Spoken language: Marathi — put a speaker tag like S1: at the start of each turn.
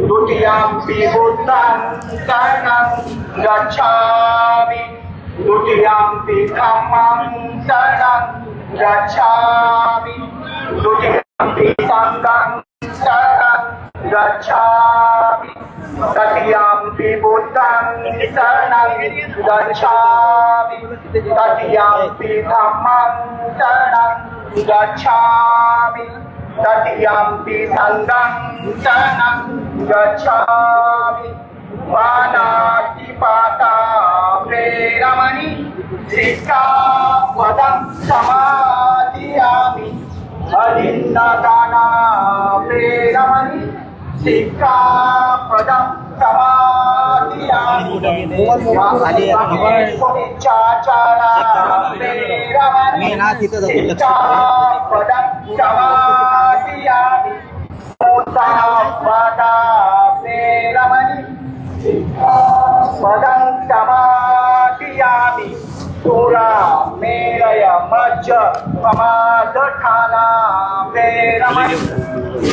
S1: द्वितीयम्पि बुद्धं शरणं गच्छामि द्वितीयम्पि धम्मं शरणं गच्छामि द्वितीयम्पि संघं शरणं गच्छामि तृतीयम्पि बुद्धं शरणं गच्छामि तृतीयम्पि धम्मं शरणं गच्छामि तृतीयम्पि संघं शरणं गच्छामि पाणातिपाता वेरमणि सिक्खापदं समादियामि अदिन्नदाना वेरमणि सिक्खापदं समादियामि पुनिच्चाचारा वेरमणि सिक्खापदं समादियामि उत्तमपदा वेरमणि सिक्खापदं समादियामि सुरा मेरय मज्ज प्रमादठाना वेरमणि